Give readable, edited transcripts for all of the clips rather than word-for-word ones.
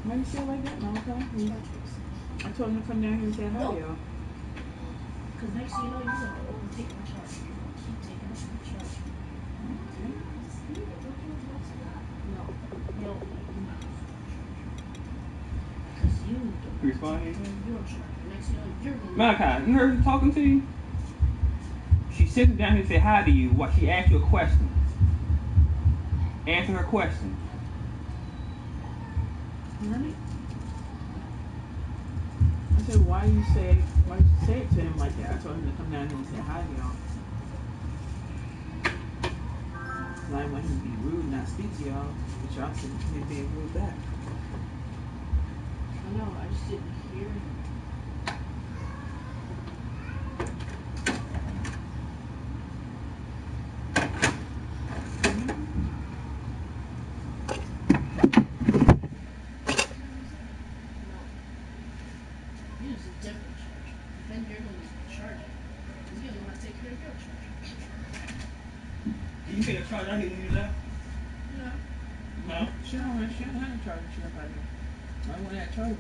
Why you feel like that, Malachi? I told him to come down here and say hi to y'all. Because next thing you know, you're going to overtake my charger. You're going to keep taking up my charger. Okay. No. Yo, because you don't responding? your charger. Next thing you know, you're going to... Malachi, you heard her talking to you? She sits down here and say hi to you while she asks you a question. Answer her question. Right? I said, why you say it to him like that? I told him to come down here and say hi to y'all. I didn't want him to be rude and not speak to y'all, but y'all said he being rude back. I know, I just didn't hear him. You take a charge out here when you left? No. No? She don't have a charger. She don't have it. I want that charger.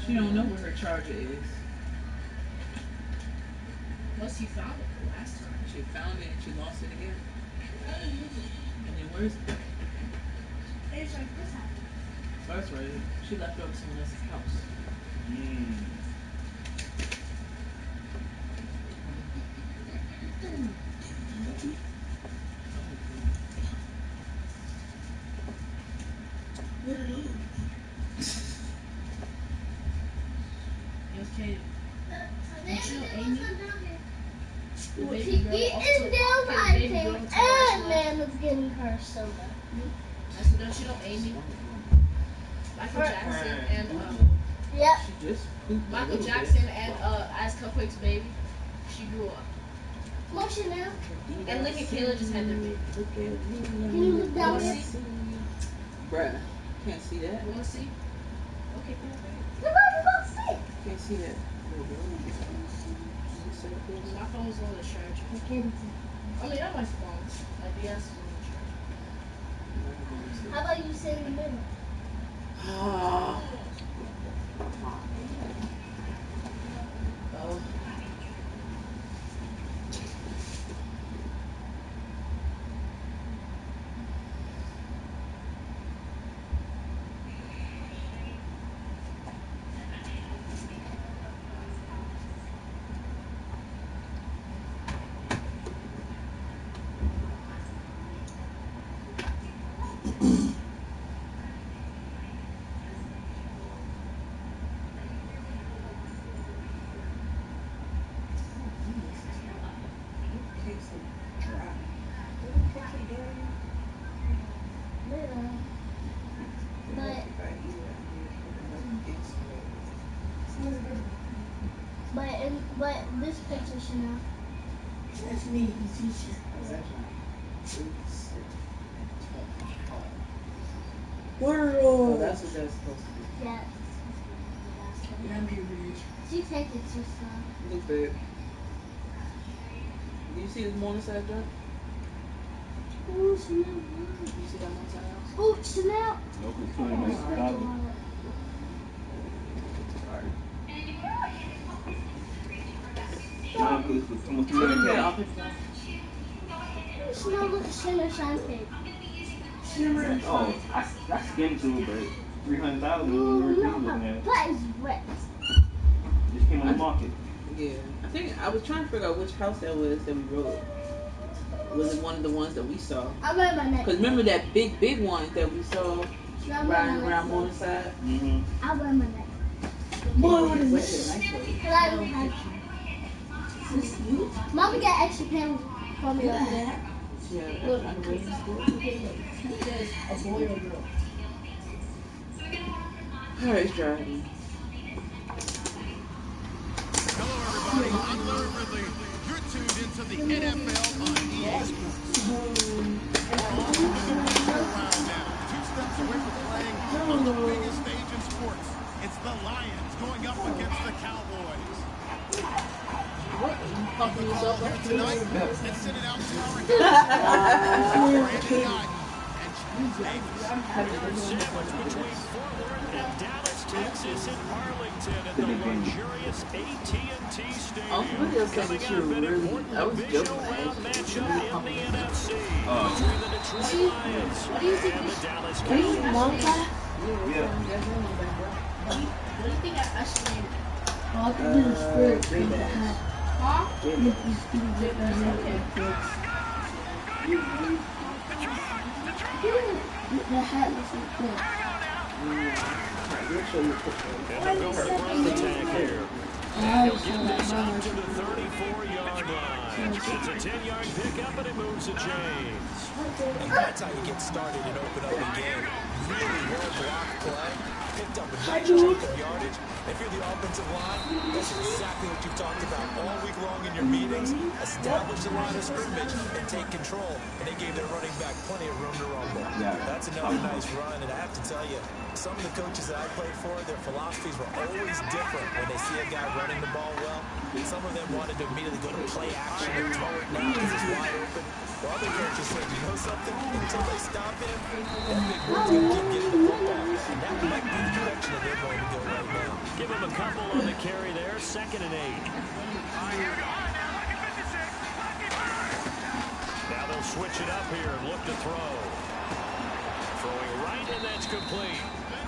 She don't know where her charger is. Plus, you found it the last time. She found it and she lost it again. And then where's it? It's like this house. Oh, that's right. She left it over someone else's house. Okay. Don't you know Amy? The Well, baby she girl eating off their the item, baby girl and to the man was getting her soda. I said, don't you know Amy? Michael Jackson and Yep. She just Michael Jackson and Ice Cupcake's baby. She grew up. What's your name? And Lick and Kayla just had their baby. Look at me. Can you look down Wanna there? see? Bruh, can't see that. You wanna see? Okay, cool. Look over see. Can't see that. My phone was on the charger. I mean, not my phone. My DS was on the charger. How about you sit in the middle? Oh. But this picture, Chanel. That's me, the teacher. World. Oh, that's what that's supposed to be. Yeah. Yeah, maybe. She take it too slow. Look big. Do you see this Morningside joint? Oh, Chanel. You see that Morningside house? Oh, Chanel. Nope, it's $20. Nah, because it's almost $300. Chanel, look at Shimmer Shine Pig. Shimmer. Oh, that's skin too, but 300,000 is Oh, worth no, looking her at. butt is wet. Just came on the market. Yeah. I think I was trying to figure out which house that was that we rode. Was it one of the ones that we saw? I wear my neck. Because remember that big one that we saw riding around Morningside? Mm-hmm. I wear my neck. Boy, what is this? Mama got extra pants for me like that. Yeah, Look. I know where it's going. It says a boy or girl. Alright, driving. Hello, everybody. I'm Larry Ridley. You're tuned into the NFL on EA Sports. Around now, 2 steps away from playing on the biggest stage in sports. It's the Lions going up against the Cowboys. Pumping yourself up Tonight, and send it out to our Brandon Knight and Sandwiched between Fort Worth and Dallas, Texas, and Arlington at the luxurious AT&T Stadium. Video said Coming that up, you were an really, important I was divisional joking, round actually. matchup in the NFC Oh. between the Detroit Lions What do you think? and the Dallas What do you Cowboys. want that? Yeah. What do you think I should name it? Oh, I can do this first. Green With the Bay. hat. Huh? With these things that I have and fix. The hat looks like this. Make sure you put And they'll go for the first attack here. I He'll always get saw that this out mama. to the 34-yard line. It's a 10-yard pickup, and it moves to James. And that's how you get started and open up a game. Really well-blocked play. Picked up a nice chunk of yardage. If you're the offensive line, this is exactly what you've talked about all week long in your meetings. Establish the line of scrimmage and take control. And they gave their running back plenty of room to rumble. Yeah. That's another nice run. And I have to tell you, some of the coaches that I played for, their philosophies were always different when they see a guy running the ball well. Some of them wanted to immediately go to play action and throw it now because it's wide open. While other coaches said, you know something? Until they stop him, that big boy's going to keep getting the football. And that might be the direction that they're going to go right now. Give him a couple on the carry there. 2nd and 8. Now they'll switch it up here and look to throw. Throwing right, and that's complete.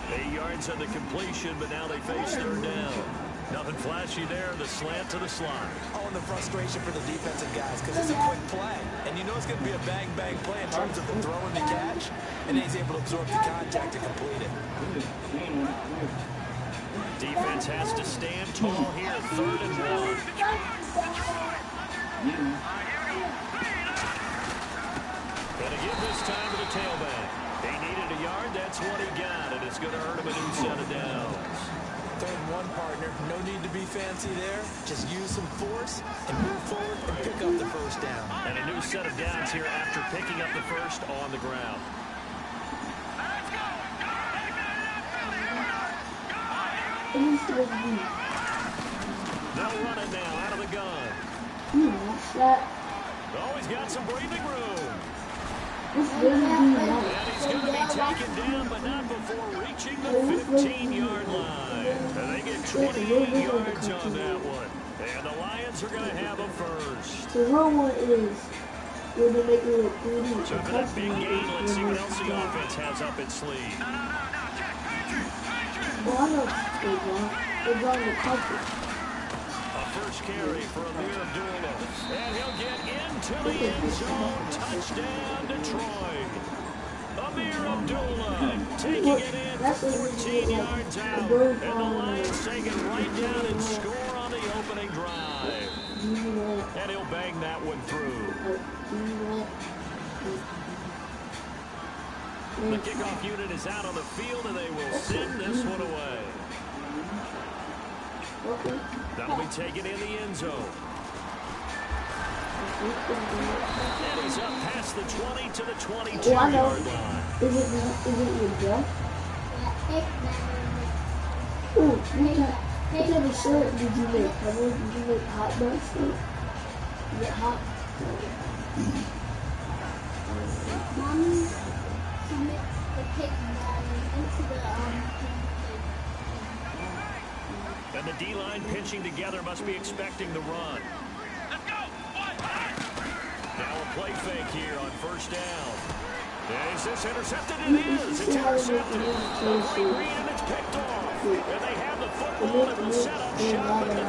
8 yards on the completion, but now they face 3rd down. Nothing flashy there. The slant to the slot. Oh, and the frustration for the defensive guys because it's a quick play. And you know it's going to be a bang-bang play in terms of the throw and the catch. And he's able to absorb the contact to complete it. Defense has to stand tall here. 3rd and 1. Gonna give this time to the tailback. He needed a yard. That's what he got. And it's going to earn him a new set of downs. 3rd and 1, partner. No need to be fancy there. Just use some force and move forward and pick up the first down. And a new set of downs here after picking up the first on the ground. They'll run it now out of the gun. Oh, he's got some breathing room. And he's going to be taken down, but not before reaching the 15-yard line. And they get 28 yards on that one. And the Lions are going to have a first. The real one is when they make it look pretty. So for that big gain, let's see what else the offense has up its sleeve. Well, I know they're drawing the coverage. A first carry for Amir Abdullah. And he'll get into the end zone. Touchdown, Detroit. Amir Abdullah taking it in for 14 yards out. And the Lions take it right down and score on the opening drive. And he'll bang that one through. The kickoff unit is out on the field, and they will send this one away. That'll be taken in the end zone. And he's up past the 20 to the 22-yard line. Is it your breath? Oh, what type of shirt did you make? Did you make hot dogs? Is it hot? Mommy, submit the pig into the And the D-line pinching together must be expecting the run. Now a play fake here on first down. Is this intercepted? It is. It's intercepted. A great read, and it's picked off. And they have the football and will set up shop at the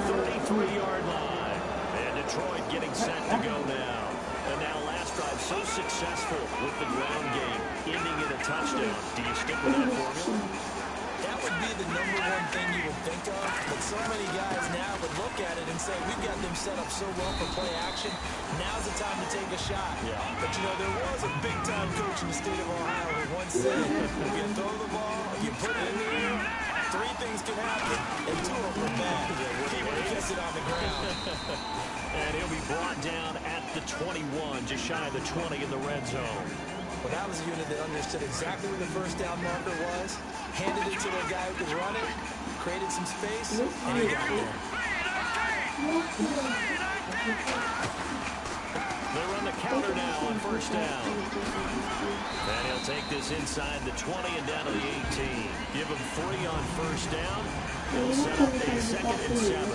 33-yard line. And Detroit getting set to go now. And now last drive so successful with the ground game, ending in a touchdown. Do you stick with that formula? That would be the number one thing you would think of, but so many guys now would look at it and say, we've got them set up so well for play action, now's the time to take a shot. Yeah. But you know, there was a big-time coach in the state of Ohio who once said, if you throw the ball, if you put it in the air, 3 things can happen, and 2 of them are bad. He would have kept it on the ground. And he'll be brought down at the 21, just shy of the 20 in the red zone. Well, that was a unit that understood exactly where the first down marker was, handed it to the guy who could run it, created some space, and he got there. They run the counter now on first down. And he'll take this inside the 20 and down to the 18. Give him 3 on first down. He'll set up a 2nd and 7.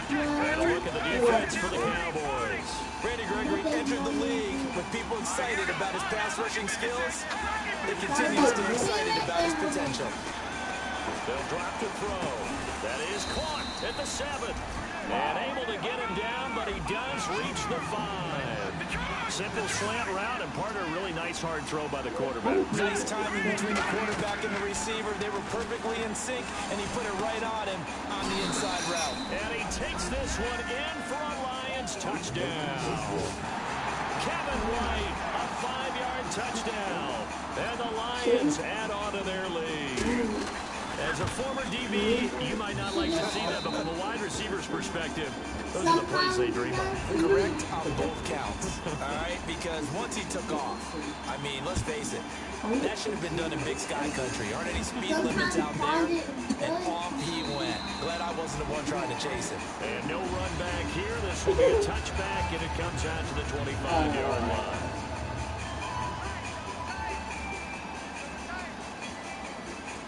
And a look at the defense for the Cowboys. Randy Gregory entered the league with people excited about his pass rushing skills. They continue to stay excited about his potential. They'll drop to throw. That is caught at the 7. And able to get him down, but he does reach the 5. Simple slant route, and part of a really nice hard throw by the quarterback. Nice timing between the quarterback and the receiver. They were perfectly in sync, and he put it right on him on the inside route. And he takes this one in for a Lions touchdown. Kevin White, a 5-yard touchdown. And the Lions add on to their lead. As a former DB, you might not like to see that, but from a wide receiver's perspective, those are the plays they dream of. Correct on both counts, all right? Because once he took off, I mean, let's face it, that should have been done in Big Sky Country. Aren't any speed limits out there? And off he went. Glad I wasn't the one trying to chase him. And no run back here. This will be a touchback, and it comes out to the 25-yard line.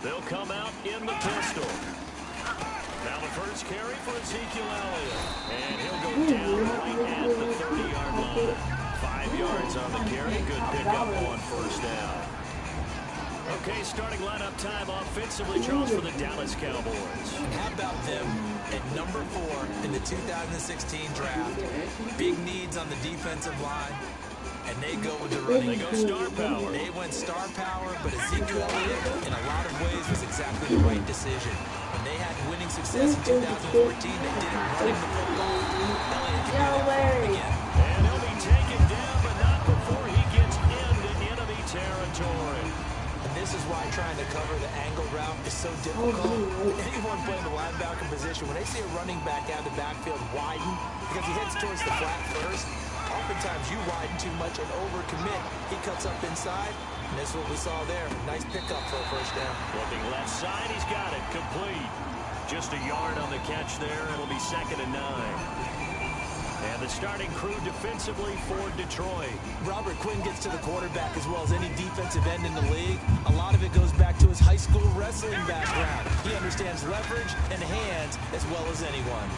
They'll come out in the pistol. Now the first carry for Ezekiel Elliott. And he'll go down right at the 30-yard line. 5 yards on the carry. Good pickup on first down. Okay, starting lineup time offensively, Charles, for the Dallas Cowboys. How about them at number 4 in the 2016 draft? Big needs on the defensive line. And they go with the running. They go star power. They went star power, but Ezekiel Elliott, in a lot of ways, was exactly the right decision. When they had winning success in 2014, they did it running the football. Elliott can do that again. And he'll be taken down, but not before he gets into enemy territory. And this is why trying to cover the angle route is so difficult. Anyone playing the linebacker position, when they see a running back out of the backfield widen, because he heads towards the flat first, oftentimes you widen too much and overcommit. He cuts up inside, and that's what we saw there. Nice pickup for a first down. Looking left side, he's got it. Complete. Just a yard on the catch there. It'll be 2nd and 9. And the starting crew defensively for Detroit. Robert Quinn gets to the quarterback as well as any defensive end in the league. A lot of it goes back to his high school wrestling background. He understands leverage and hands as well as anyone.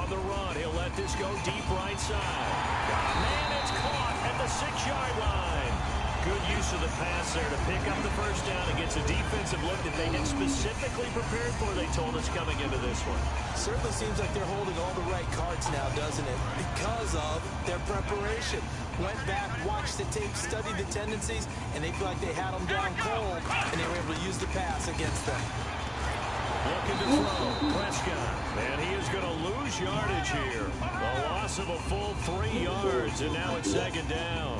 On the run, he'll let this go deep right side. Man, it's caught at the 6-yard line. Good use of the pass there to pick up the first down and gets a defensive look that they had specifically prepared for, they told us, coming into this one. Certainly seems like they're holding all the right cards now, doesn't it? Because of their preparation. Went back, watched the tape, studied the tendencies, and they feel like they had them down cold, and they were able to use the pass against them. Looking to throw, Prescott, and he is going to lose yardage here. A loss of a full 3 yards, and now it's 2nd down.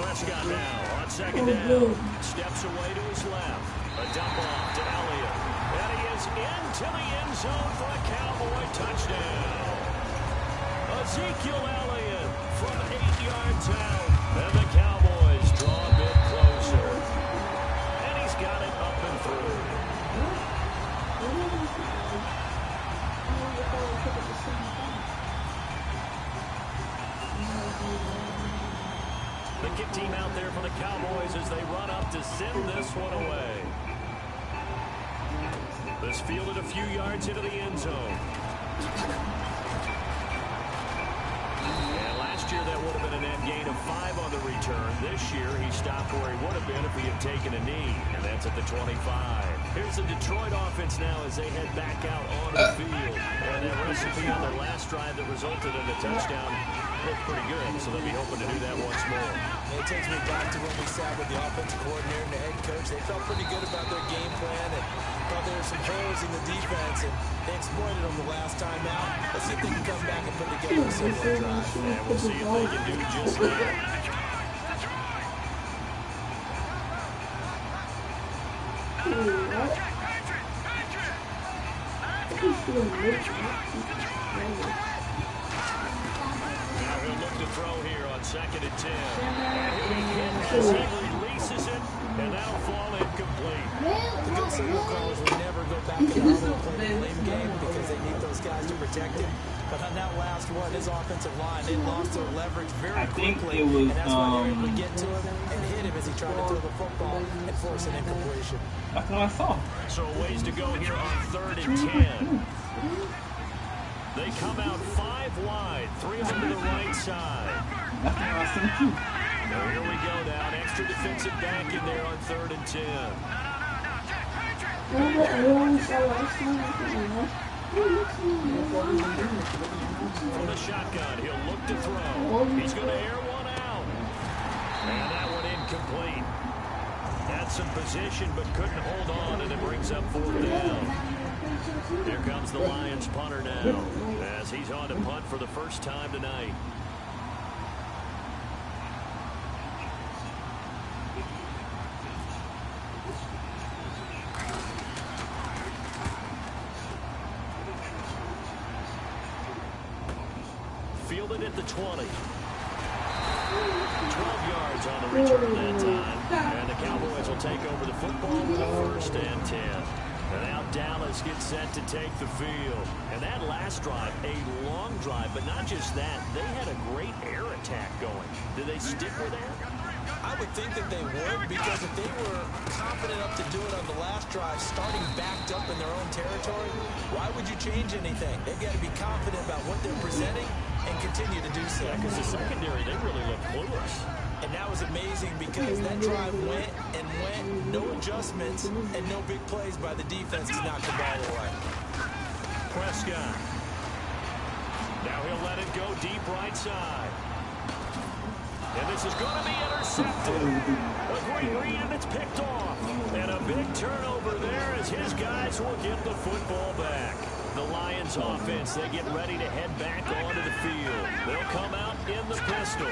Prescott now on 2nd down. Steps away to his left. A dump off to Elliott. And he is into the end zone for a Cowboy touchdown. Ezekiel Elliott from 8 yards out. And the Cowboys draw a bit closer. And he's got it up and through. The kick team out there for the Cowboys as they run up to send this one away. This fielded a few yards into the end zone. And last year that would have been a net gain of 5 on the return. This year he stopped where he would have been if he had taken a knee, and that's at the 25. Here's the Detroit offense now as they head back out on the field. And that recipe on their last drive that resulted in a touchdown looked pretty good, so they'll be hoping to do that once more. It takes me back to when we sat with the offensive coordinator and the head coach. They felt pretty good about their game plan and thought there were some holes in the defense, and they exploited them the last time out. Let's see if they can come back and put together a similar drive. And we'll see if they can do just that. Now he'll look to throw here on 2nd and 10. And he hits as he releases it And that'll fall incomplete. The good signal callers will never go back to the auto play the blame game because they need those guys to protect him. But on that last one, his offensive line, they lost their leverage very quickly. It was, and that's why they were able to get to him and hit him as he tried to throw the football and force an incompletion. That's what I saw. So a ways to go here on 3rd and 10. They come out 5 wide, 3 over the right side. That's what I seen too. Now here we go now, an extra defensive back in there on 3rd and 10. From the shotgun, he'll look to throw. He's going to air one out. And that one incomplete. Had some position but couldn't hold on, and it brings up 4th down. Here comes the Lions punter now, as he's on to punt for the first time tonight. Fielded at the 20. 12 yards on the return that time. And the Cowboys will take over the football with a 1st and 10. And now Dallas gets set to take the field. And that last drive, a long drive, but not just that. They had a great air attack going. Did they stick with that? I would think that they would, because if they were confident enough to do it on the last drive, starting backed up in their own territory, why would you change anything? They've got to be confident about what they're presenting and continue to do so. Yeah, because the secondary, they really looked clueless. And that was amazing because that drive went and went, no adjustments, and no big plays by the defense to knock the ball away. Prescott. Now he'll let it go deep right side. And this is going to be intercepted. A great read, and it's picked off. And a big turnover there as his guys will get the football back. The Lions offense, they get ready to head back onto the field. They'll come out in the pistol.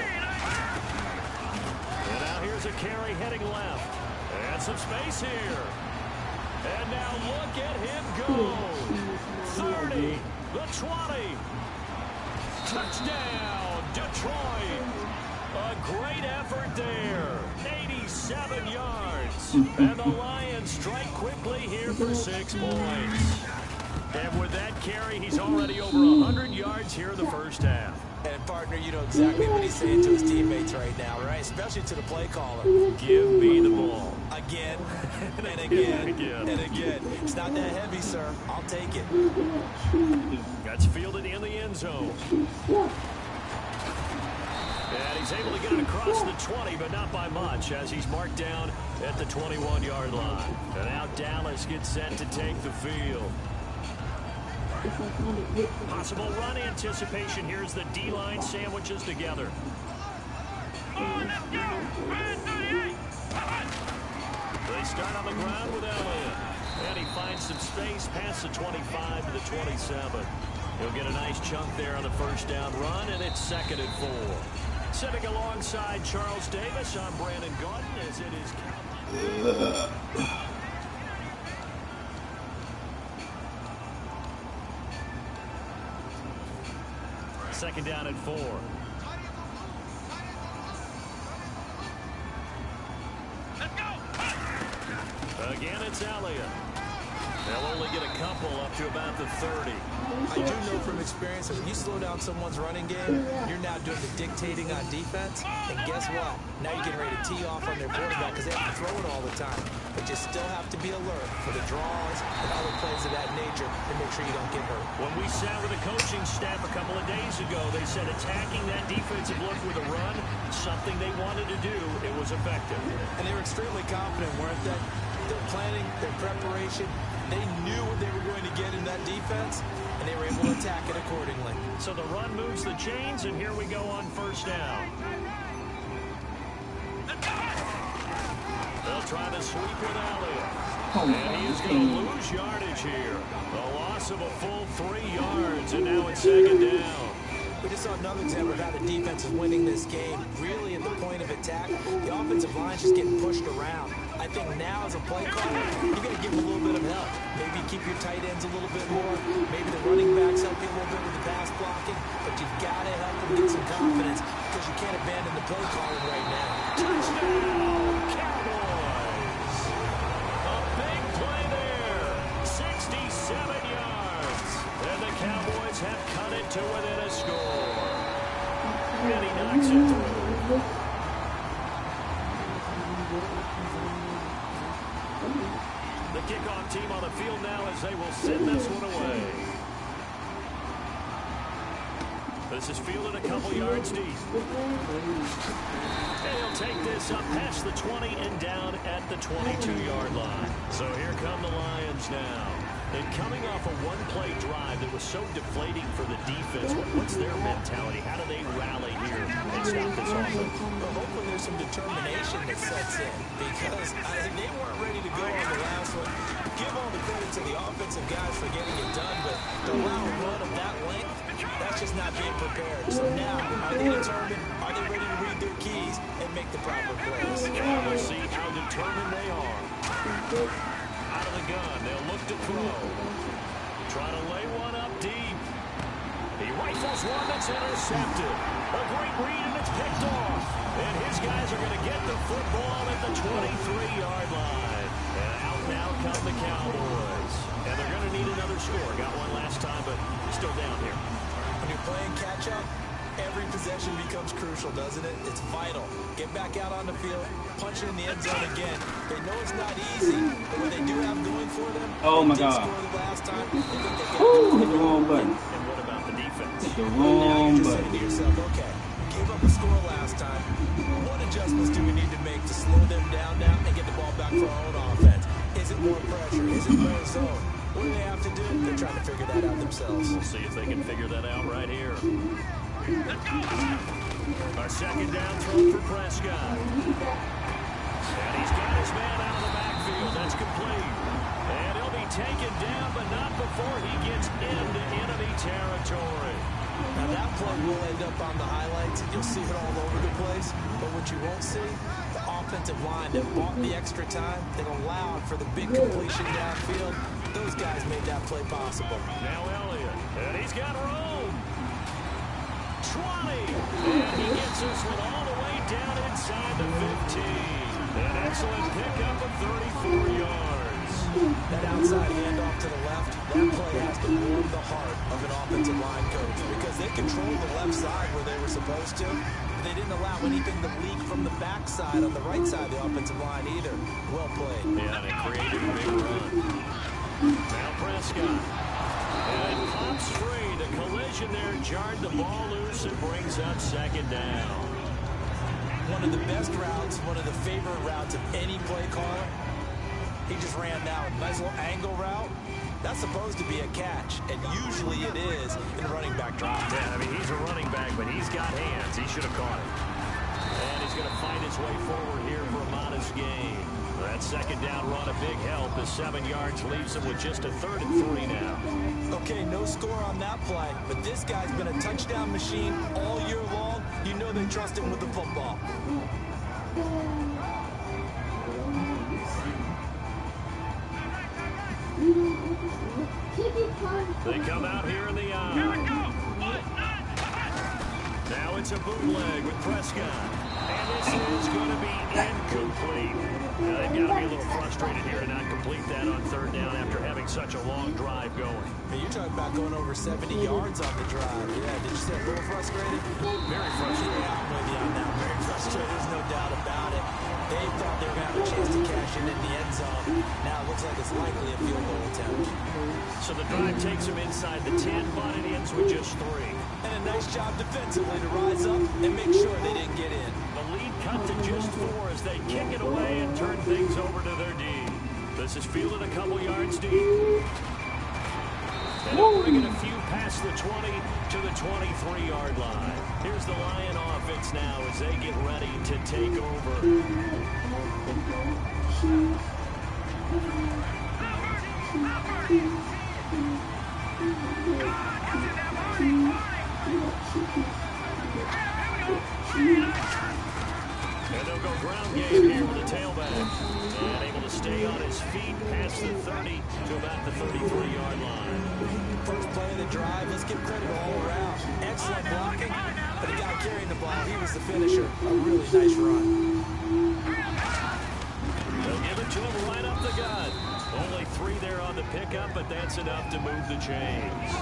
And now here's a carry heading left. And some space here. And now look at him go. 30, the 20. Touchdown, Detroit. A great effort there. 87 yards. And the Lions strike quickly here for 6 points. And with that carry, he's already over 100 yards here in the first half. And, partner, you know exactly what he's saying to his teammates right now, right? Especially to the play caller. Give me the ball. Again, and again, and again. It's not that heavy, sir. I'll take it. That's fielded in the end zone. And he's able to get it across the 20, but not by much, as he's marked down at the 21-yard line. And now Dallas gets set to take the field. Possible run anticipation. Here's the D-line sandwiches together. They start on the ground with Elliott. And he finds some space past the 25 to the 27. He'll get a nice chunk there on the first down run, and it's 2nd and 4. Sitting alongside Charles Davis, I'm Brandon Gordon, as it is second down and 4. Let's go. Again, it's Elliott. They'll only get a couple up to about the 30. I do know from experience that when you slow down someone's running game, you're now doing the dictating on defense. And guess what? Now you're getting ready to tee off on their quarterback because they have to throw it all the time. But you still have to be alert for the draws and other plays of that nature to make sure you don't get hurt. When we sat with the coaching staff a couple of days ago, they said attacking that defensive look with a run, something they wanted to do, it was effective. And they were extremely confident, weren't they? Their planning, their preparation, they knew what they were going to get in that defense, and they were able to attack it accordingly. So the run moves the chains, and here we go on first down. They'll try to sweep with Elliott. And he is going to lose yardage here. A loss of a full 3 yards, and now it's 2nd down. We just saw another example of how the defense is winning this game. Really at the point of attack, the offensive line's just getting pushed around. I think now as a play caller, you got to give them a little bit of help. Maybe keep your tight ends a little bit more. Maybe the running backs help you a little bit with the pass blocking. But you've got to help them get some confidence because you can't abandon the play calling right now. Touchdown, Cowboys! to within a score. And he knocks it through. The kickoff team on the field now as they will send this one away. This is fielded a couple yards deep. And he'll take this up past the 20 and down at the 22-yard line. So here come the Lions now. And coming off a one-play drive that was so deflating for the defense, what's their mentality? How do they rally here and stop this offense? Well, hopefully there's some determination that sets in because they weren't ready to go on the last one. Give all the credit to the offensive guys for getting it done, but to allow a run of that length, that's just not being prepared. So now, are they determined? Are they ready to read their keys and make the proper plays? And we'll see how determined they are. Out of the gun, they'll look to throw. Try to lay one up deep. He rifles one that's intercepted. A great read, and it's picked off. And his guys are going to get the football at the 23-yard line. And out now come the Cowboys. And they're going to need another score. Got one last time, but still down here. When you're playing catch-up, every possession becomes crucial, doesn't it? It's vital. Get back out on the field, punch it in the end zone again. They know it's not easy, but what they do have going for them, oh my God. score the last time. Ooh, hit the wrong button. And what about the defense? Hit the Now wrong you're just saying button. to yourself, okay, gave up a score last time. What adjustments do we need to make to slow them down now and get the ball back for our own offense? Is it more pressure? Is it more zone? What do they have to do? They're trying to figure that out themselves. We'll see if they can figure that out right here. Our second down throw for Prescott. And he's got his man out of the backfield. That's complete. And he'll be taken down, but not before he gets into enemy territory. Now that play will end up on the highlights. You'll see it all over the place. But what you won't see, the offensive line that bought the extra time, that allowed for the big completion downfield. Those guys made that play possible. Now Elliott. And he's got room. 20. And he gets this one all the way down inside the 15. An excellent pickup of 34 yards. That outside handoff to the left, that play has to warm the heart of an offensive line coach because they controlled the left side where they were supposed to. They didn't allow anything to leak from the backside on the right side of the offensive line either. Well played. Yeah, they created a big run. Now Prescott. And it pops free. The collision there jarred the ball loose and brings up second down. One of the best routes, one of the favorite routes of any play caller. He just ran down a nice little angle route. That's supposed to be a catch, and usually it is in a running back drop. Yeah, I mean, he's a running back, but he's got hands. He should have caught it. And he's going to find his way forward here for a modest gain. That second down run, a big help. The 7 yards leaves him with just a 3rd and 3 now. Okay, no score on that play, but this guy's been a touchdown machine all year long. You know they trust him with the football. They come out here in the eye. Now it's a bootleg with Prescott. And this is going to be incomplete. Now they've got to be a little frustrated here and not complete that on 3rd down after having such a long drive going. Hey, you're talking about going over 70 yards on the drive. Yeah, did you say a little frustrated? Very frustrated. Yeah, I'm with you on that. Very frustrated. There's no doubt about it. They thought they were going to have a chance to cash in the end zone. Now it looks like it's likely a field goal attempt. So the drive takes him inside the 10, but it ends with just 3. And a nice job defensively to rise up and make sure they didn't get in. The lead cut to just 4 as they kick it away and turn things over to their D. This is fielded a couple yards deep. And they'll bring it a few past the 20 to the 23-yard line. Here's the Lion offense now as they get ready to take over. And they'll go ground game here with the tailback. And able to stay on his feet past the 30 to about the 33-yard line. First play of the drive, let's give credit all around. Excellent blocking, but the guy carrying the ball, he was the finisher. A really nice run. They'll give it to him right up the gut. Only 3 there on the pickup, but that's enough to move the chains.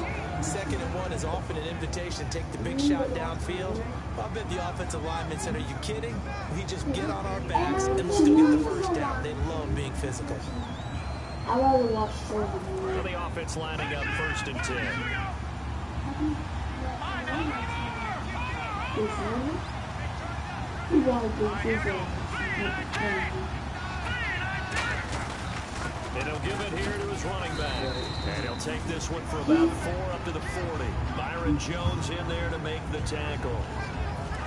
2nd and 1 is often an invitation to take the big shot downfield. I bet the offensive lineman said, "Are you kidding? We just get on our backs and let's go get the first down." They love being physical. I rather watch Jordan. Well, the offense lining up 1st and 10. You gotta do this. And he'll give it here to his running back. And he'll take this one for about 4 up to the 40. Byron Jones in there to make the tackle.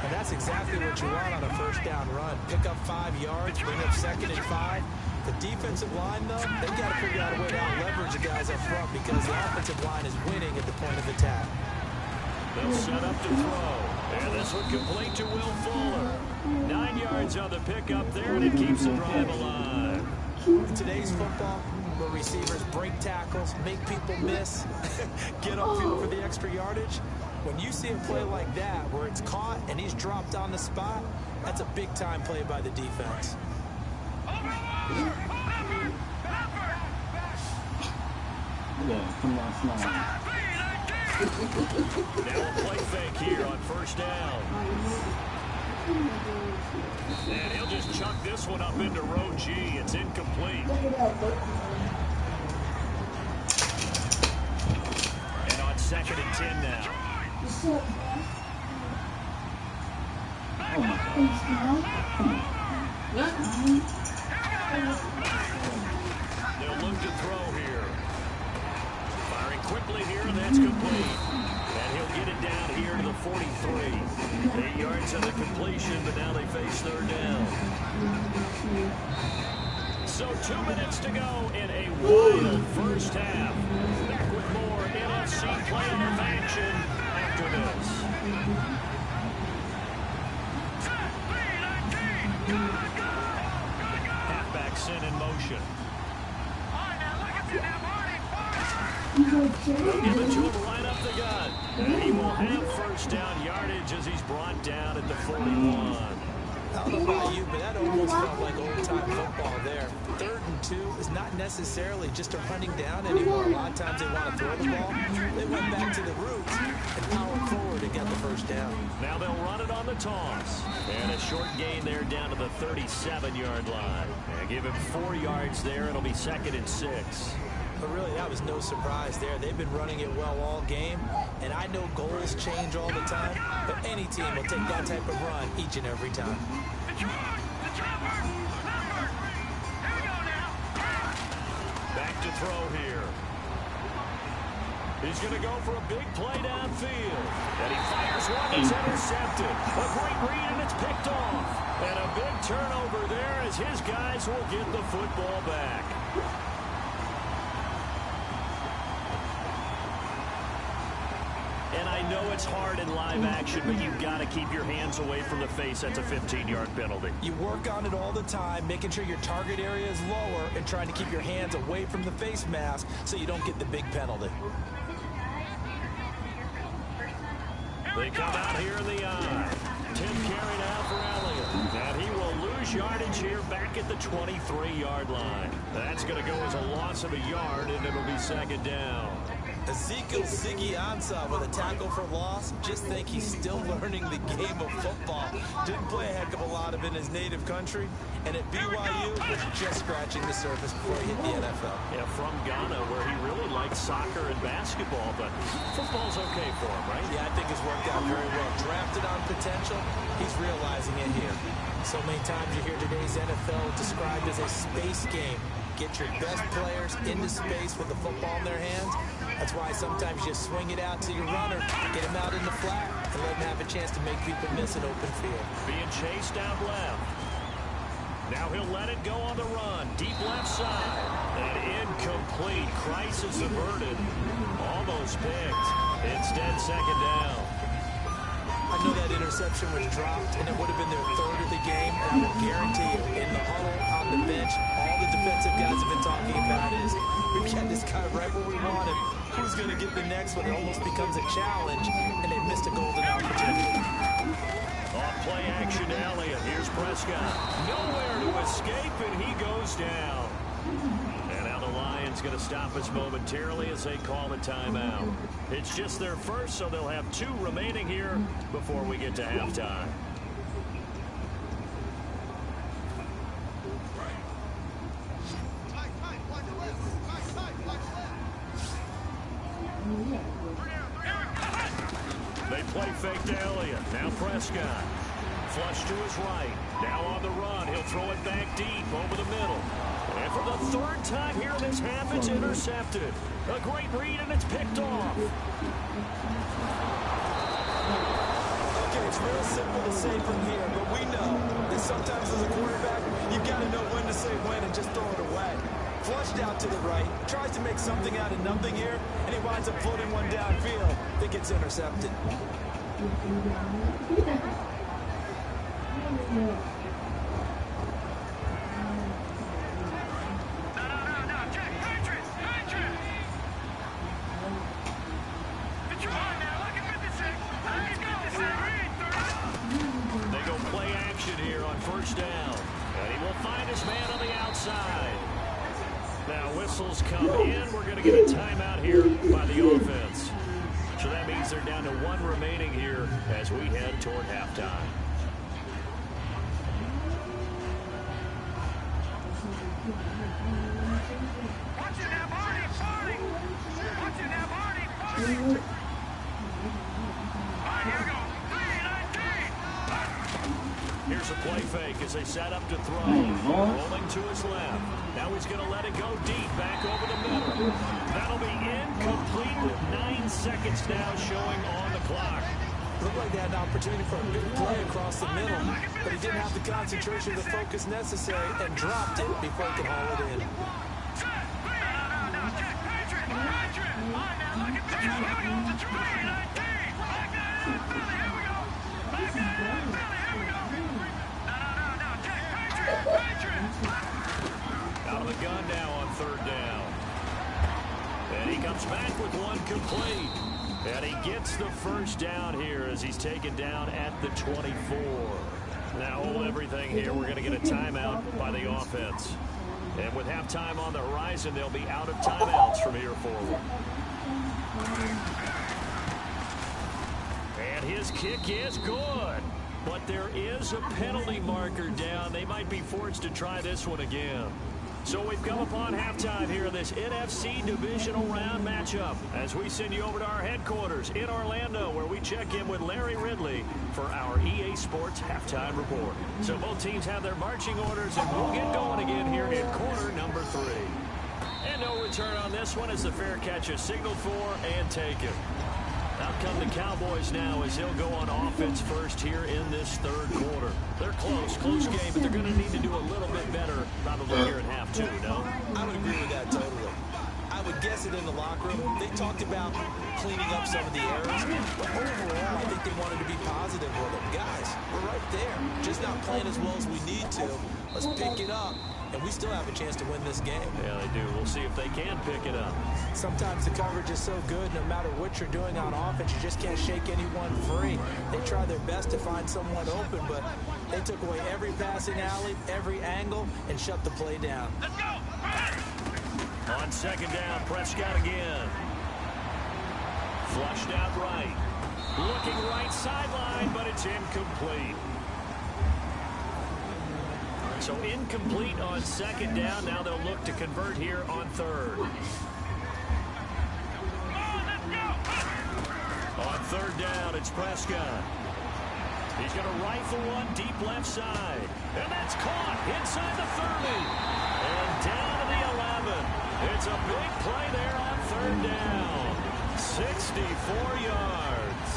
And that's exactly what you want on a first down run. Pick up 5 yards, bring up 2nd and 5. The defensive line, though, they've got to figure out a way to out-leverage the guys up front because the offensive line is winning at the point of attack. They'll set up to throw. And this one complete to Will Fuller. 9 yards on the pickup there, and it keeps the drive alive. In today's football, where receivers break tackles, make people miss, get upfield for the extra yardage, when you see a play like that where it's caught and he's dropped on the spot, that's a big-time play by the defense. Yeah, come on, slide. Now a play fake here on 1st down. And he'll just chuck this one up into row G. It's incomplete. And on 2nd and 10 now. Oh my God. They'll look to throw here. Firing quickly here, and that's complete. And he'll get it down here to the 43. 8 yards on the completion, but now they face 3rd down. So 2 minutes to go in a wild first half. Back with more NFC playoff action after this. Halfback sent in motion. They'll give it to him right up the gut. And he will have 1st down yardage as he's brought down at the 41. I don't know about you, but that almost felt like old-time football there. 3rd and 2 is not necessarily just a running down anymore. A lot of times they want to throw the ball. They went back to the roots and powered forward to get the 1st down. Now they'll run it on the toss. And a short gain there down to the 37-yard line. And give him 4 yards there. It'll be 2nd and 6. But really, that was no surprise there. They've been running it well all game. And I know goals change all the time, but any team will take that type of run each and every time. Back to throw here. He's going to go for a big play downfield. And he fires one that's intercepted. A great read, and it's picked off. And a big turnover there as his guys will get the football back. And I know it's hard in live action, but you've got to keep your hands away from the face. That's a 15-yard penalty. You work on it all the time, making sure your target area is lower and trying to keep your hands away from the face mask so you don't get the big penalty. They come out here in the eye. 10 carry now for Elliott. And he will lose yardage here back at the 23-yard line. That's going to go as a loss of a yard, and it'll be 2nd down. Ezekiel Ziggy Ansah with a tackle for loss. Just think he's still learning the game of football. Didn't play a heck of a lot of it in his native country. And at BYU, was just scratching the surface before he hit the NFL. Yeah, from Ghana, where he really likes soccer and basketball, but football's okay for him, right? Yeah, I think it's worked out very well. Drafted on potential, he's realizing it here. So many times you hear today's NFL described as a space game. Get your best players into space with the football in their hands. That's why sometimes you swing it out to your runner, get him out in the flat, and let him have a chance to make people miss an open field. Being chased out left. Now he'll let it go on the run. Deep left side. And incomplete. Crisis averted. Almost picked. Instead, 2nd down. I know that interception was dropped, and it would have been their 3rd of the game. And I will guarantee you, in the huddle, on the bench, all the defensive guys have been talking about is, we've got this guy right where we want him. Who's going to get the next one? It almost becomes a challenge, and they missed a golden opportunity. On play action to Elliott. Here's Prescott. Nowhere to escape, and he goes down. And now the Lions going to stop us momentarily as they call the timeout. It's just their first, so they'll have 2 remaining here before we get to halftime. They play fake to Elliott. Now Prescott. Flush to his right. Now on the run. He'll throw it back deep over the middle. And for the 3rd time here in this half, it's intercepted. A great read, and it's picked off. Okay, it's real simple to say from here, but we know that sometimes as a quarterback, you've got to know when to say when and just throw it away. Flushed out to the right, tries to make something out of nothing here, and he winds up floating one downfield that gets intercepted. They go play action here on 1st down. And he will find his man on the outside. Now whistles come in. We're going to get a timeout here by the offense. So that means they're down to 1 remaining here as we head toward halftime. Here's a play fake as they set up to throw. Rolling to his left. Now he's going to let it go deep, back over the middle. That'll be incomplete with 9 seconds now showing on the clock. Looked like they had an opportunity for a big play across the middle, but he didn't have the concentration or the focus necessary and dropped it before he could haul it in. Out of the gun now on 3rd down. And he comes back with 1 complete. And he gets the 1st down here as he's taken down at the 24. Now hold everything here. We're going to get a timeout by the offense. And with halftime on the horizon, they'll be out of timeouts from here forward. And his kick is good. But there is a penalty marker down. They might be forced to try this one again. So we've come upon halftime here in this NFC Divisional Round matchup as we send you over to our headquarters in Orlando where we check in with Larry Ridley for our EA Sports Halftime Report. So both teams have their marching orders and we'll get going again here in quarter number 3. And no return on this one as the fair catch is signaled for and taken. Out come the Cowboys now as they'll go on offense first here in this 3rd quarter. They're close game, but they're going to need to do a little bit better probably here in half 2, no? I would agree with that totally. I would guess it in the locker room. They talked about cleaning up some of the errors, but overall, I think they wanted to be positive with it. Guys, we're right there. Just not playing as well as we need to. Let's pick it up, and we still have a chance to win this game. Yeah, they do. We'll see if they can pick it up. Sometimes the coverage is so good, no matter what you're doing on offense, you just can't shake anyone free. They try their best to find someone open, but they took away every passing alley, every angle, and shut the play down. Let's go! On 2nd down, Prescott again. Flushed out right. Looking right sideline, but it's incomplete. So incomplete on 2nd down. Now they'll look to convert here on 3rd. On 3rd down, it's Prescott. He's going to rifle one deep left side. And that's caught inside the 30. And down to the 11. It's a big play there on 3rd down. 64 yards.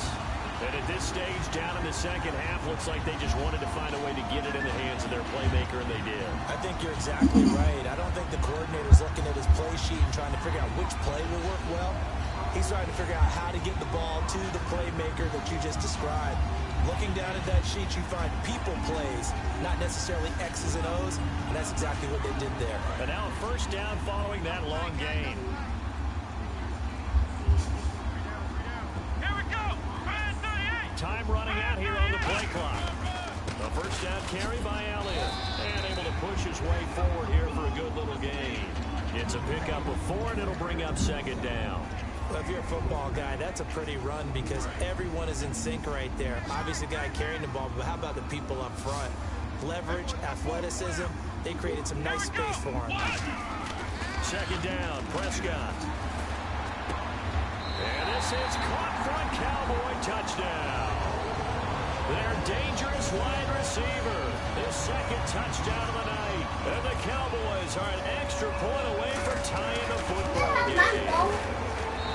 And at this stage, down in the 2nd half, looks like they just wanted to find a way to get it in the hands of their playmaker, and they did. I think you're exactly right. I don't think the coordinator's looking at his play sheet and trying to figure out which play will work well. He's trying to figure out how to get the ball to the playmaker that you just described. Looking down at that sheet, you find people plays, not necessarily X's and O's, and that's exactly what they did there. And now a 1st down following that long gain. Time running out here on the play clock. A 1st down carry by Elliott. And able to push his way forward here for a good little gain. It's a pickup of 4, and it'll bring up second down. Well, if you're a football guy, that's a pretty run because everyone is in sync right there. Obviously, the guy carrying the ball, but how about the people up front? Leverage, athleticism, they created some nice space for him. Second down, Prescott. And this is caught for a Cowboy touchdown. Their dangerous wide receiver, his second touchdown of the night. And the Cowboys are an extra point away from tying the football game.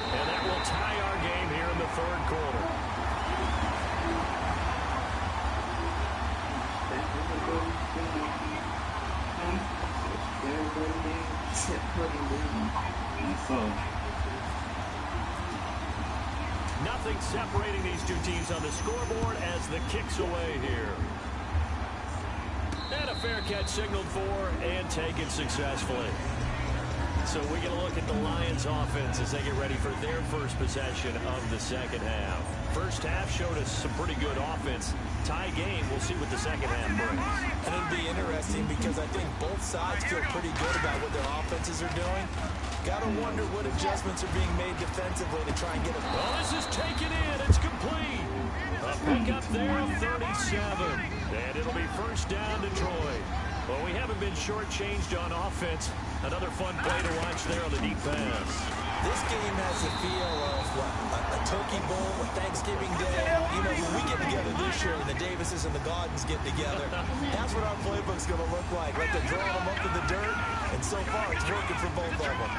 And that will tie our game here in the third quarter. Nothing separating these two teams on the scoreboard as the kick's away here. And a fair catch signaled for and taken successfully. So we get a look at the Lions offense as they get ready for their first possession of the second half. First half showed us some pretty good offense. Tie game, we'll see what the second half brings. And it'll be interesting because I think both sides feel pretty good about what their offenses are doing. Got to wonder what adjustments are being made defensively to try and get a... Well, this is taken in. It's complete. A pickup there of 37. And it'll be first down Detroit. Well, we haven't been shortchanged on offense. Another fun play to watch there on the deep pass. This game has the feel of a turkey bowl, a Thanksgiving Day. You know, when we get together this year and the Davises and the Gardens get together, that's what our playbook's going to look like. Like they're drawing them up in the dirt, and so far it's working for both of them.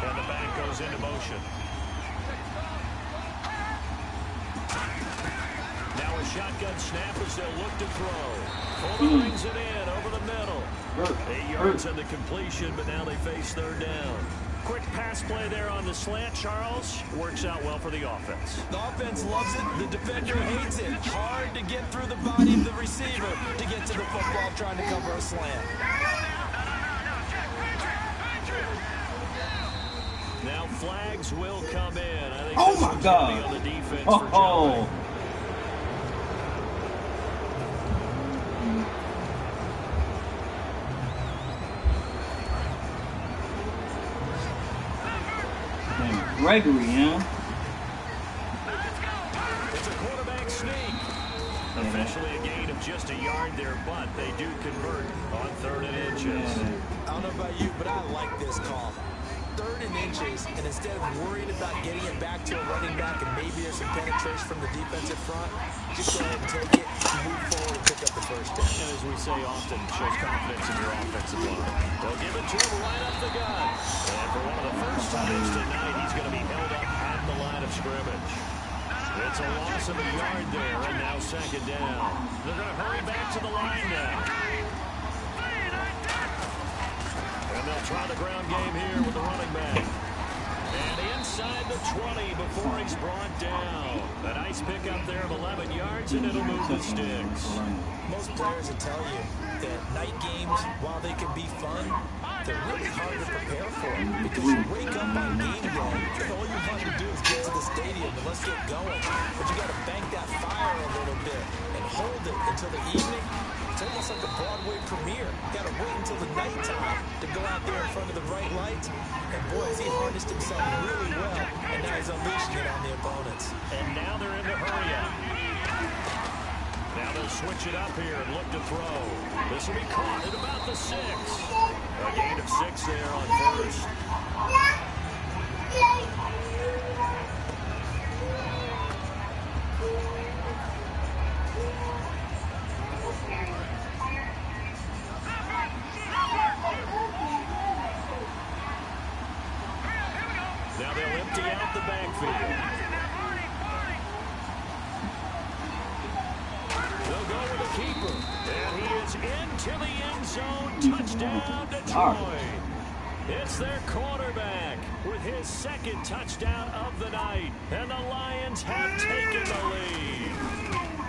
And the back goes into motion. Now a shotgun snap as they'll look to throw. Fuller brings it in over the middle. 8 yards on the completion, but now they face third down. Quick pass play there on the slant, Charles. Works out well for the offense. The offense loves it. The defender hates it. Hard to get through the body of the receiver to get to the football trying to cover a slant. Now flags will come in. I think oh my God! On the defense for Joe. Gregory, huh? It's a quarterback sneak. Officially a gain of just a yard there, but they do convert on 3rd and inches. I don't know about you, but I like this call. 3rd and inches, and instead of worrying about getting it back to a running back and maybe there's some penetration from the defensive front, just go ahead and take it, move forward, and pick up the first down. And as we say often, shows confidence in your offensive line. They'll give it to him right up the gut. And for one of the first times tonight, he's going to be held up at the line of scrimmage. It's a loss of a yard there, and now second down. They're going to hurry back to the line now. And they'll try the ground game here with the running back. And inside the 20 before he's brought down. A nice pickup there of 11 yards, and it'll move the sticks. Most players will tell you that night games, while they can be fun, they're really hard to prepare for because you wake up on game day and all you want to do is get to the stadium and let's get going. But you got to bank that fire a little bit and hold it until the evening. It's almost like a Broadway premiere. You got to wait until the nighttime to go out there in front of the bright lights. And boys, he harnessed himself really well, and now he's unleashing it on the opponents. And now they're in the hurry up. Now they'll switch it up here and look to throw. This will be caught at about the 6. A gain of 6 there on first. Now they'll empty out the backfield. They'll go with the keeper. And he is into the end zone. Touchdown, Detroit. It's their quarterback with his second touchdown of the night. And the Lions have taken the lead.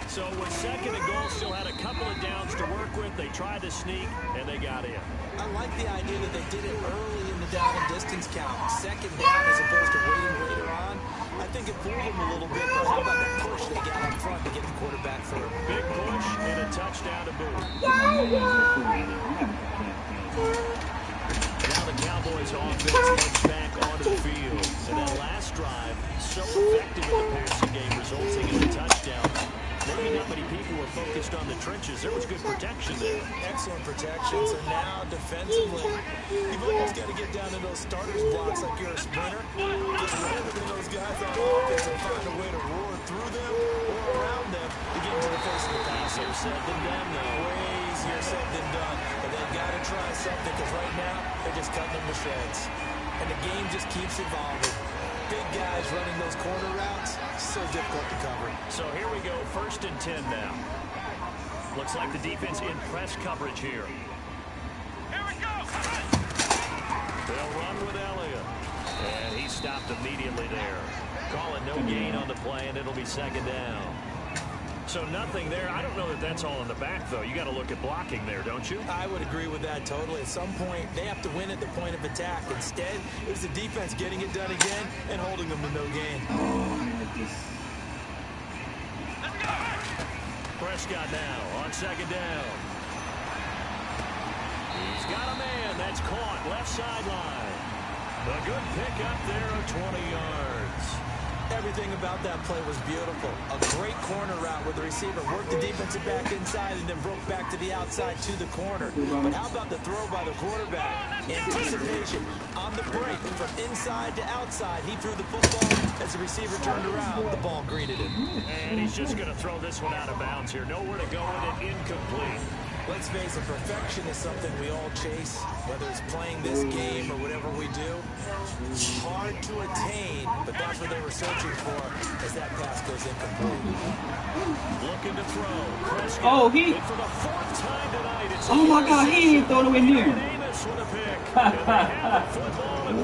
So with second and goal, still had a couple of downs to work with. They tried to sneak, and they got in. I like the idea that they did it early in the down and distance count. Second down as opposed to waiting later on. I think it fooled them a little bit, but how about the push they got up front to get the quarterback through? Big push and a touchdown to boot. Lions offense heads back onto the field. And that last drive, so effective in the passing game, resulting in a touchdown. Maybe not many people were focused on the trenches. There was good protection there. Excellent protection. So now, defensively, you've almost got to get down to those starters blocks like you're a sprinter. Get rid of those guys on offense and find a way to roar through them or around them to get into the face of the pass. Easier said than done, though. Way easier said than done. But they've got to try something because right now, they're just cutting them to shreds. And the game just keeps evolving. Big guys running those corner routes, so difficult to cover. So here we go, 1st and 10 now. Looks like the defense in press coverage here. Here we go. They'll run with Elliott. And he stopped immediately there. Calling no gain on the play, and it'll be 2nd down. So nothing there. I don't know that that's all in the back, though. You got to look at blocking there, don't you? I would agree with that totally. At some point, they have to win at the point of attack. Instead, it was the defense getting it done again and holding them to no gain. Prescott now on 2nd down. He's got a man. That's caught left sideline. A good pick up there of 20 yards. Everything about that play was beautiful. A great corner route where the receiver worked the defensive back inside and then broke back to the outside to the corner. But how about the throw by the quarterback? Anticipation on the break from inside to outside. He threw the football as the receiver turned around. The ball greeted him. And he's just going to throw this one out of bounds here. Nowhere to go with it. Incomplete. Let's face it, perfection is something we all chase, whether it's playing this game or whatever we do. Hard to attain, but that's what they were searching for as that pass goes incomplete. Looking to throw. Prescott. Oh, he. For the 4th time tonight, it's Oh my God, he ain't thrown it near.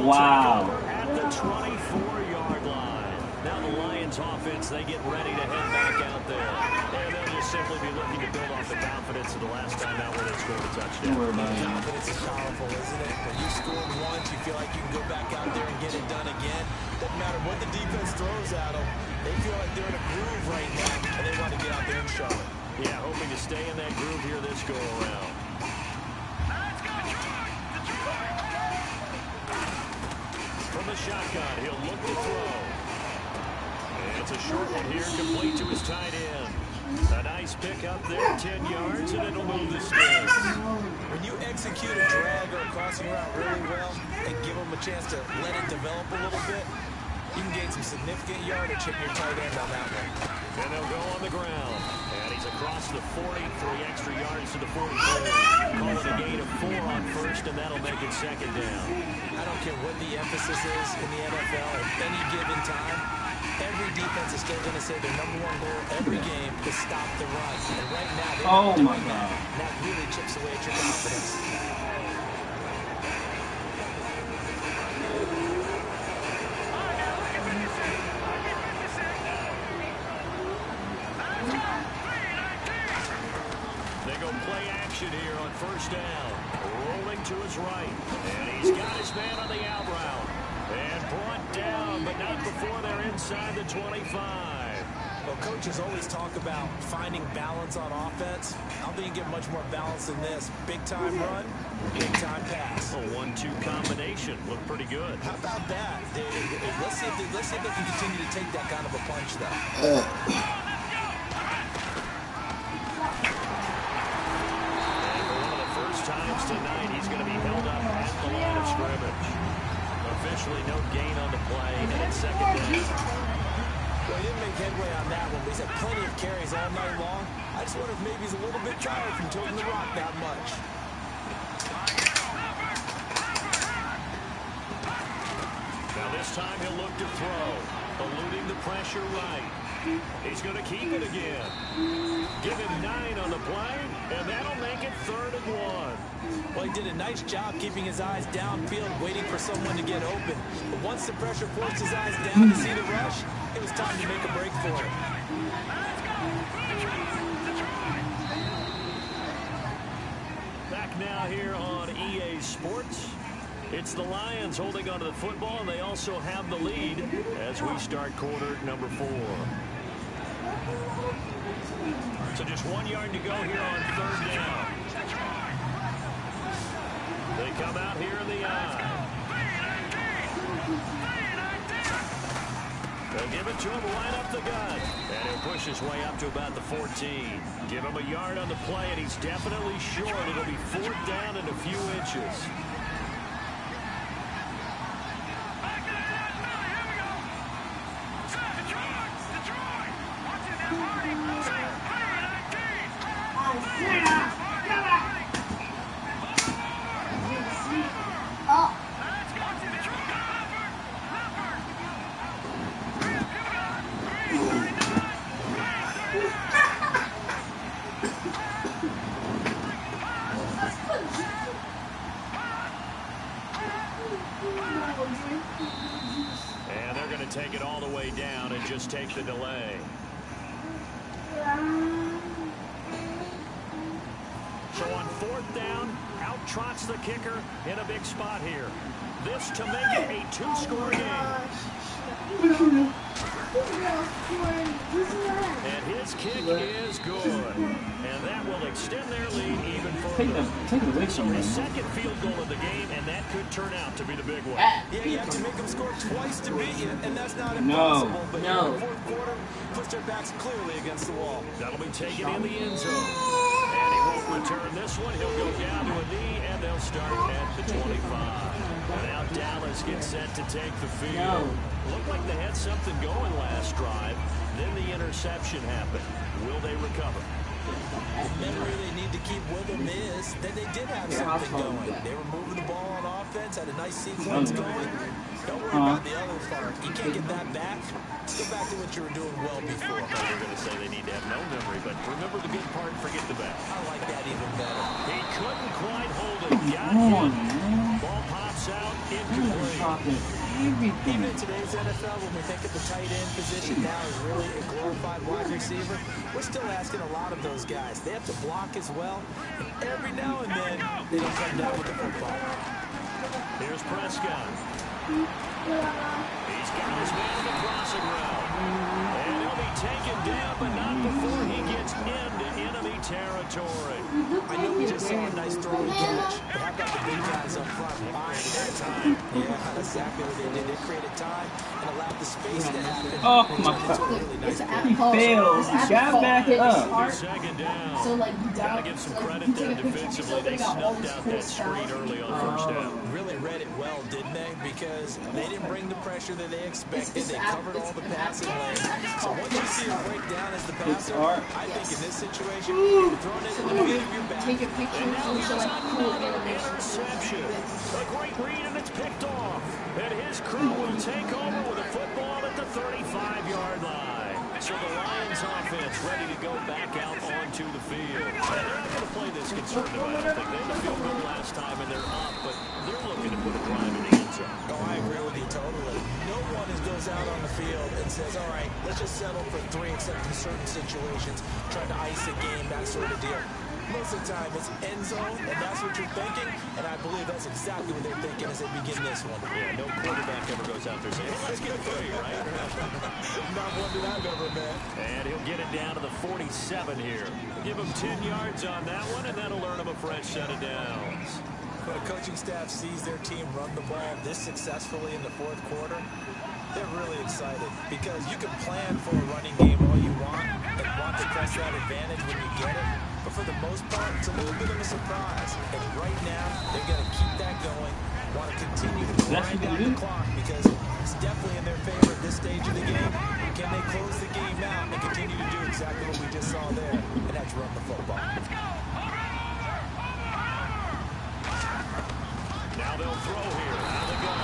Wow. At the 24-yard line. Now the Lions offense, they get ready to head back out there. And they'll just simply be looking to build off the confidence of the last time out where they scored a touchdown. Confidence is powerful, isn't it? When you scored once, you feel like you can go back out there and get it done again. Doesn't matter what the defense throws at them. They feel like they're in a groove right now, and they want to get out there and show it. Yeah, hoping to stay in that groove here this go-around. From the shotgun, he'll look to throw. And it's a short one here, complete to his tight end. A nice pick up there, 10 yards, and it'll move the sticks. When you execute a drag or a crossing route really well and give them a chance to let it develop a little bit, you can gain some significant yardage hitting your tight end on that one. And they'll go on the ground. And he's across the 40, 3 extra yards to the 44. Calling a gain of 4 on 1st, and that'll make it 2nd down. I don't care what the emphasis is in the NFL at any given time. Every defense is still going to say their #1 goal every game is stop the run. And right now, they're not doing that. And that really chips away at your confidence. They go play action here on 1st down. Rolling to his right. And he's got his man on the out route. And brought down, but not before they're inside the 25. Well, coaches always talk about finding balance on offense. I don't think you get much more balance than this. Big-time run, big-time pass. A 1-2 combination. Looked pretty good. How about that? Let's see if they can continue to take that kind of a punch, though. Times tonight, he's going to be held up at the line of scrimmage. Officially no gain on the play, and it's 2nd down. Well, he didn't make headway on that one, but he's had plenty of carries all night long. I just wonder if maybe he's a little bit tired from tilting the rock that much. Now this time he'll look to throw, eluding the pressure right. He's going to keep it again. Give him 9 on the play, and that'll make it 3rd and 1. Well, he did a nice job keeping his eyes downfield, waiting for someone to get open. But once the pressure forced his eyes down to see the rush, it was time to make a break for it. Back now here on EA Sports. It's the Lions holding onto the football, and they also have the lead as we start quarter number 4. So just 1 yard to go here on 3rd down. They come out here in the eye. They'll give it to him right up the gut. And he'll push his way up to about the 14. Give him a yard on the play, and he's definitely short. It'll be 4th down and a few inches. And they're going to take it all the way down and just take the delay. So on 4th down, out trots the kicker in a big spot here. This to make it a 2-score game. And his kick is good. And that will extend their lead even further. So his second field goal of the game, and that could turn out to be the big one. Yeah, you have to make them score twice to beat you, and that's not impossible. But in the 4th quarter, puts their backs clearly against the wall. That'll be taken in the end zone. And he won't return this one. He'll go down to a knee, and they'll start at the 25. And now Dallas gets set to take the field. Looked like they had something going last drive. Then the interception happened. Will they recover? The memory they need to keep with them is that they did have something going. They were moving the ball on offense, had a nice sequence going. Don't worry about the other part. You can't get that back. Go back to what you were doing well before. They're going to say they need to have no memory, but remember the good part and forget the bad. I like that even better. He couldn't quite hold it. Got him. Ball pops out, incomplete. Even in today's NFL, when we think of the tight end position now as really a glorified wide receiver, we're still asking a lot of those guys. They have to block as well, and every now and then, they don't come down with the football. Here's Prescott. He's got his man in the crossing route. And he'll be taken down, but not before he gets into enemy territory. I know we just saw a nice throw and catch, but how about the big guys up front buying that time? Yeah, that's exactly what they did. They created time and allowed the space to happen. Oh my God. He failed. He got back up. Second down. So like Gotta give some credit there defensively. They snuffed out that screen early on 1st down. Really read it well, didn't they? Because they didn't bring the pressure that they expected. They covered all the passing lanes. So once you see a breakdown as the passer, I think in this situation, you're throwing it in the feet of your back. take a picture and show like cool animation. Interception. A great read, and it's picked off. And his crew will take over with a football at the 35-yard line. So the Lions offense ready to go back out onto the field. And they're not going to play this conservative, I don't think. They had a field goal last time, and they're up, but they're looking to put a drive in the end zone. Oh, I agree with you totally. No one goes out on the field and says, all right, let's just settle for 3, except in certain situations, trying to ice a game, that sort of deal. Most of the time, it's end zone, and that's what you're thinking, and I believe that's exactly what they're thinking as they begin this one. Yeah, no quarterback ever goes out there saying, hey, let's get a 3, right? Not one that I've ever met. And he'll get it down to the 47 here. Give him 10 yards on that one, and that'll earn him a fresh set of downs. When a coaching staff sees their team run the ball this successfully in the 4th quarter, they're really excited because you can plan for a running game all you want and want to press that advantage when you get it. But for the most part, it's a little bit of a surprise. And right now, they're going to keep that going, want to continue to grind out the clock because it's definitely in their favor at this stage of the game. Can they close the game out and continue to do exactly what we just saw there, and that's run the football? Now they'll throw here out of the gun.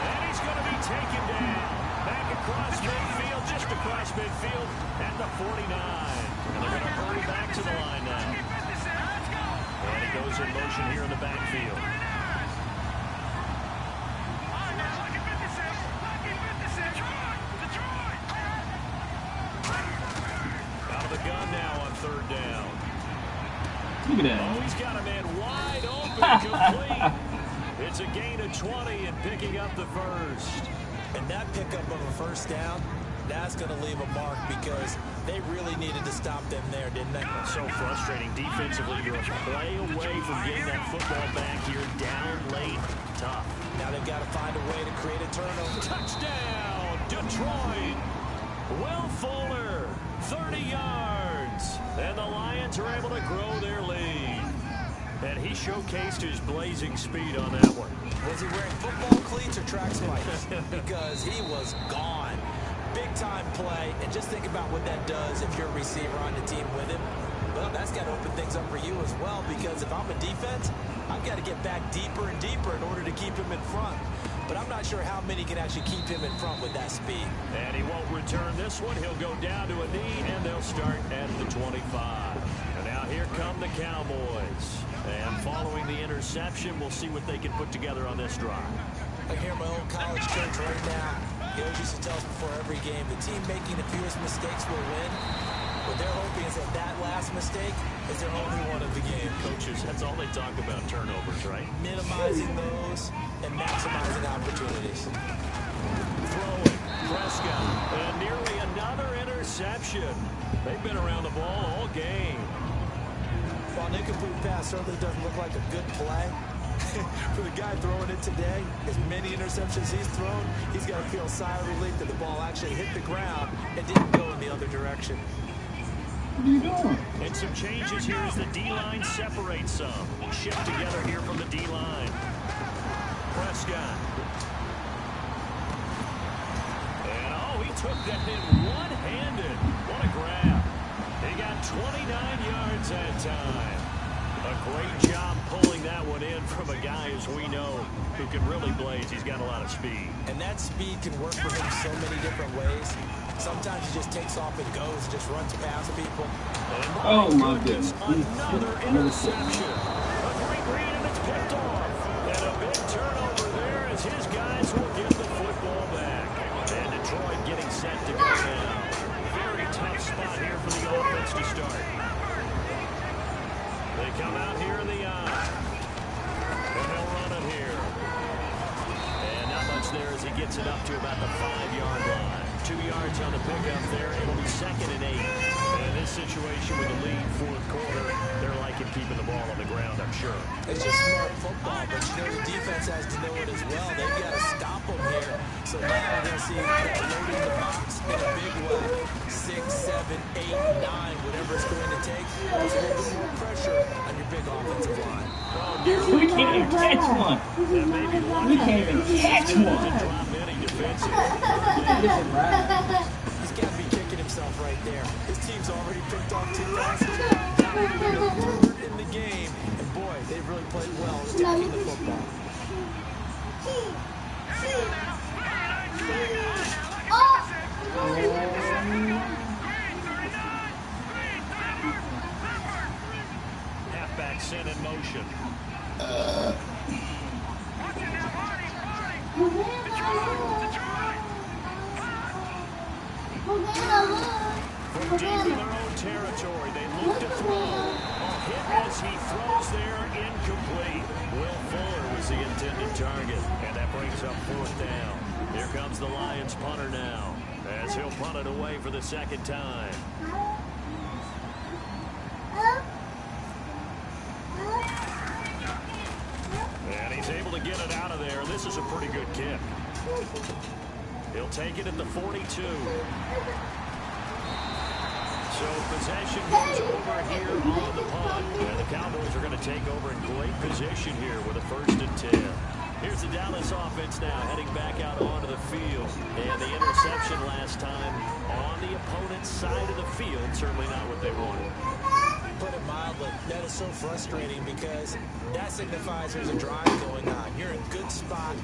And he's going to be taken down. Back across midfield, just across midfield at the 49. And they're going to hurry back to the line now. And he goes in motion here in the backfield. Out of the gun now on 3rd down. Look at that. Oh, he's got a man wide open, complete. It's a gain of 20 and picking up the first. And that pickup of a 1st down That's going to leave a mark because they really needed to stop them there, didn't they? So frustrating defensively. You're a play away from getting that football back here, down late, tough. Now they've got to find a way to create a turnover. Touchdown, Detroit. Will Fuller, 30 yards. And the Lions are able to grow their lead. And he showcased his blazing speed on that one. Was he wearing football cleats or track spikes? Because he was gone. Big-time play, and just think about what that does if you're a receiver on the team with him. Well, that's got to open things up for you as well, because if I'm a defense, I've got to get back deeper and deeper in order to keep him in front. But I'm not sure how many can actually keep him in front with that speed. And he won't return this one. He'll go down to a knee, and they'll start at the 25. And now here come the Cowboys. And following the interception, we'll see what they can put together on this drive. I hear my old college coach right now. He always used to tell us before every game, the team making the fewest mistakes will win. What they're hoping is that last mistake is their only one of the game. Coaches, that's all they talk about, turnovers, right? Minimizing those and maximizing opportunities. Throwing, Prescott, and nearly another interception. They've been around the ball all game. While incomplete pass certainly doesn't look like a good play, for the guy throwing it today, as many interceptions he's thrown, he's got to feel a sigh of relief that the ball actually hit the ground and didn't go in the other direction. What are you doing? And some changes here as the D-line separates some. Shift together here from the D-line. Prescott. And he took that in one-handed. What a grab. He got 29 yards that time. A great job pulling that one in from a guy, as we know, who can really blaze. He's got a lot of speed. And that speed can work for him so many different ways. Sometimes he just takes off and goes, just runs past people. Oh, my goodness. Another interception. A great read, and it's picked off. And a big turnover there as his guys will get the football back. And Detroit getting set to go now. Very tough spot here for the offense to start. They come out here in the eye. And they'll run it here. And not much there as he gets it up to about the 5-yard line. 2 yards on the pickup there. It'll be 2nd and 8. And in this situation with the lead fourth quarter, they're liking keeping the ball on the ground, I'm sure. It's just smart football, but you know the defense has to know it as well. They've got to stop them here. So now we're going to see that loading the box in a big way. 6, 7, 8, 9, whatever it's going to take. There's a little bit more pressure on your big offensive line. We can't even catch one. We can't even catch one. He's got to be kicking himself right there. His team's already picked off 2 passes. That would be the 3rd in the game. And boy, they've really played well attacking the football. Halfback sent in motion. From deep in their own territory, they look to throw. A hit as he throws there, incomplete. Will Fuller was the intended target, and that brings up 4th down. Here comes the Lions punter now, as he'll punt it away for the 2nd time. And he's able to get it out of there. This is a pretty good kick. He'll take it at the 42. So possession goes over here on the punt. And the Cowboys are going to take over in great position here with a 1st and 10. Here's the Dallas offense now heading back out onto the field. And the interception last time on the opponent's side of the field. Certainly not what they wanted. Put it mildly, that is so frustrating because that signifies there's a drive going on. You're in a good spot.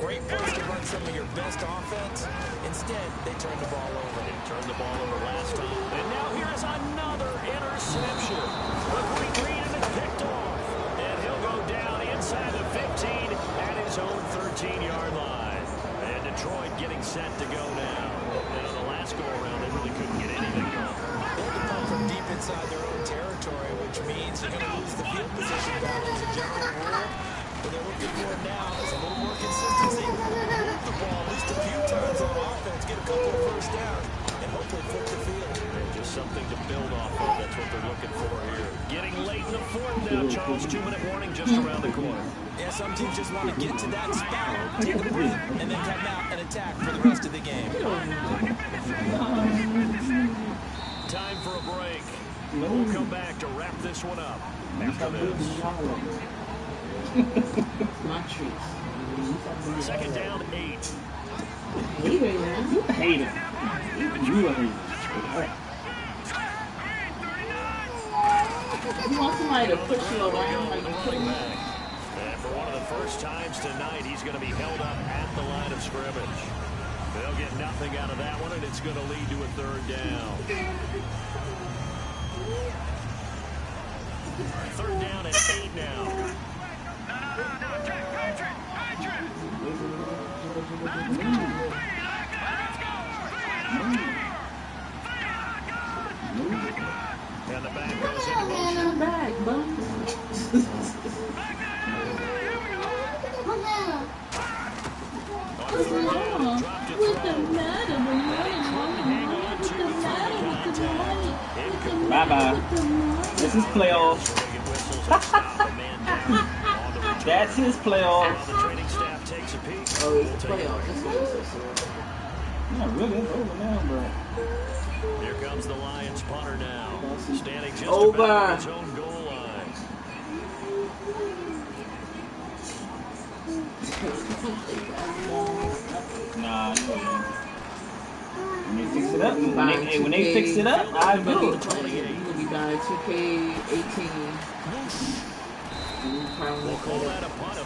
Great place to run some of your best offense. Instead, they turn the ball over. They turned the ball over last time. And now here is another interception. A great read, and it's picked off. And he'll go down inside the 15 at his own 13-yard line. And Detroit getting set to go now. And on the last go-around, they really couldn't get anything going. They'll come from deep inside their own territory, which means you're going to lose the field position battle as a general rule. What they're looking for now is a little more consistency. Move the ball at least a few times on offense, get a couple of first downs, and hopefully flip the field. Just something to build off of. That's what they're looking for here. Getting late in the fourth now, Charles. 2-minute warning just around the corner. Yeah, some teams just want to get to that spot, take a breath, and then come out and attack for the rest of the game. Time for a break. We'll come back to wrap this one up after this. My treats. Second down, 8. Hater, man. You a hater. You a hater. You want somebody to push you around like you put me? And for one of the first times tonight, he's going to be held up at the line of scrimmage. They'll get nothing out of that one, and it's going to lead to a third down. Third down at 8 now. And the back goes into motion. Back, bum. On third down, dropped to throw. Bye-bye. This is playoffs. That's his playoffs. The training staff takes a peek. Oh, it's a playoff. That's what it is. Yeah, really, it's over now, bro. Here comes the Lions punter now. Standing just Over. about his own goal line. Nah, no. When they fix it up, when they fix it up, I will. You're going to be buying 2K18.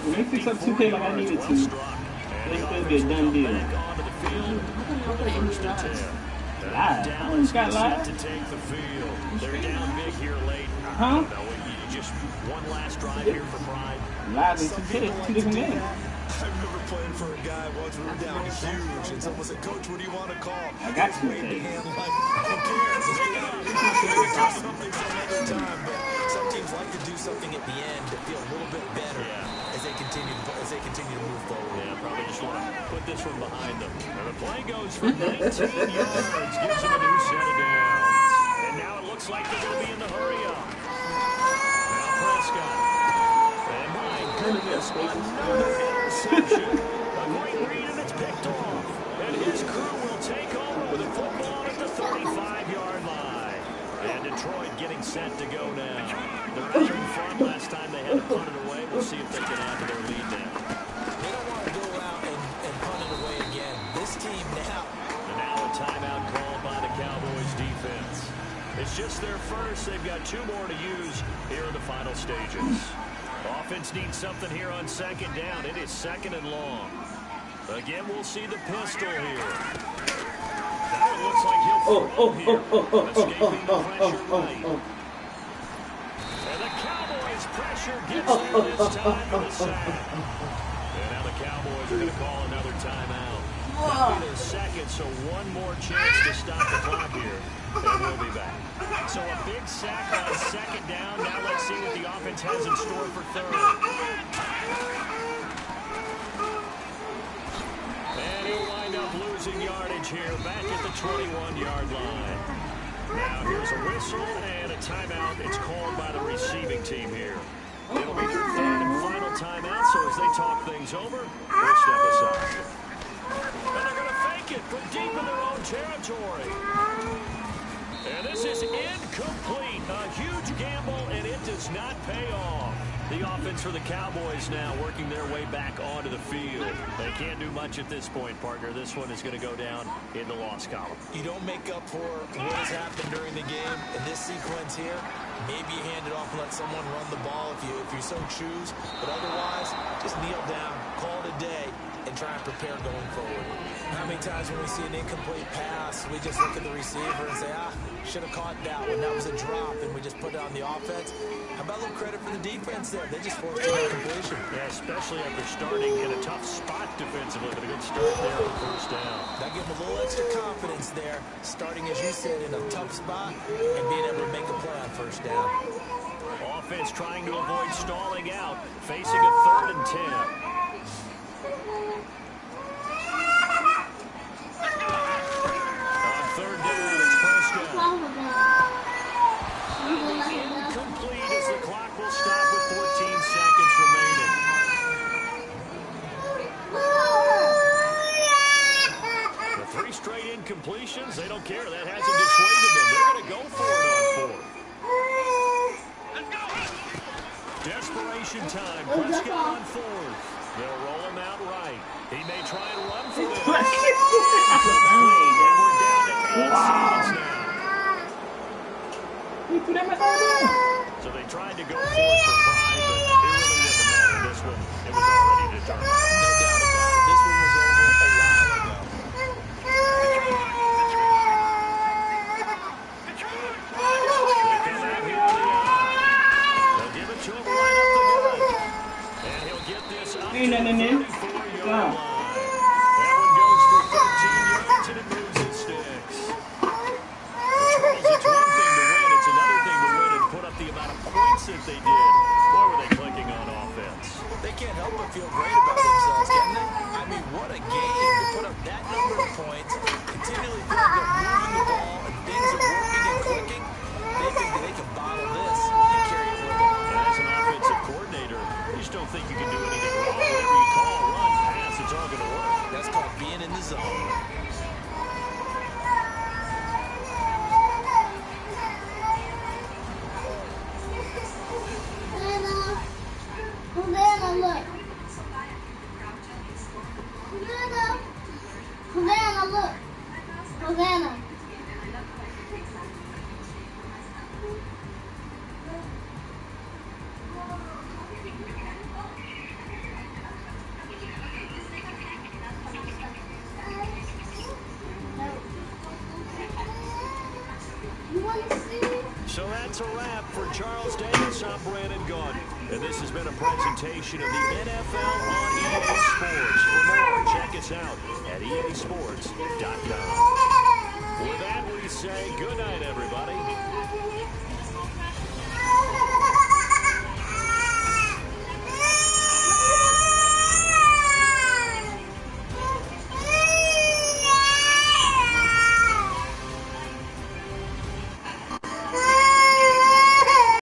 When they fix up 2K like I needed to, it's going to be a done deal. Live. I just got live. To take the field. They're down big here late. Huh? Just one last drive here for Pride. Live in 2K, 2 different games. I remember playing for a guy once we were down huge, and someone said, "Coach, what do you want to call?" I got to waved say. a hand like, who cares? Let's get out of here. Maybe do something some other time, but some teams like to do something at the end to feel a little bit better as they continue to move forward. Yeah, probably just want to put this one behind them. And the play goes for 19 yards, gives them a new set of downs. And now it looks like they're going to be in the hurry up. Now Prescott. And my goodness, another interception. A great read, and it's picked off. And his crew will take over with the football at the 35-yard line. And Detroit getting set to go now. They're out in front. Last time they had to punt it away. We'll see if they can add to their lead now. They don't want to go out and punt it away again. This team now. And now a timeout called by the Cowboys defense. It's just their first. They've got 2 more to use here in the final stages. Offense needs something here on second down. It is second and long. Again, we'll see the pistol here. Now it looks like he'll throw here. Escaping the pressure right. And the Cowboys pressure gets there this time with a sack. And now the Cowboys are going to call another timeout. That'll be their second, so one more chance to stop the clock here. And we'll be back. So a big sack on second down. Now let's see what the offense has in store for third. And he'll wind up losing yardage here back at the 21-yard line. Now here's a whistle and a timeout. It's called by the receiving team here. It'll be their third and final timeout, so as they talk things over, we'll step aside. And they're going to fake it from deep in their own territory. And this is incomplete. A huge gamble, and it does not pay off. The offense for the Cowboys now working their way back onto the field. They can't do much at this point, partner. This one is going to go down in the loss column. You don't make up for what has happened during the game in this sequence here. Maybe you hand it off and let someone run the ball if you so choose. But otherwise, just kneel down, call it a day, and try and prepare going forward. How many times when we see an incomplete pass, we just look at the receiver and say, should have caught that one. That was a drop, and we just put it on the offense. How about a little credit for the defense there? They just forced an incompletion. Yeah, especially after starting in a tough spot defensively, but a good start there on first down. That gave them a little extra confidence there, starting, as you said, in a tough spot and being able to make a play on first down. Offense trying to avoid stalling out, facing a 3rd and 10. On 3rd down, it's Prescott. Incomplete as the clock will stop with 14 seconds remaining. The 3 straight incompletions, they don't care. That hasn't dissuaded them. They're going to go for it on 4th. Desperation time. Prescott on 4th. They'll roll him out right. He may try and run for this. Complete, and we're down to 8 seconds now. So they tried to go for it for pride, but it really didn't matter. This one, it was already determined. No doubt about it. This one was over a while ago. They come out here on the eye. They'll give it to him right up the gut. And he'll get this up to the 34-yard line. That one goes for 13 yards, and it moves and sticks. Charles, it's one thing to win. It's another thing to win and put up the amount of points that they did. Boy, were they clicking on offense. They can't help but feel great about themselves, can they? I mean, what a game to put up that number of points, continually feeling they're moving the ball, and things are working and clicking. They think that they can bottle this and carry it with them. And as an offensive coordinator, you just don't think you can do anything wrong. Whatever you call, run, pass, it's all going to work. That's called being in the zone. Havana, look. Havana, look. Havana. You want to see? So that's a wrap for Charles Davis. I'm Brandon Gaudin. And this has been a presentation of the NFL on EA Sports. For more, check us out at easports.com. With that, we say good night, everybody.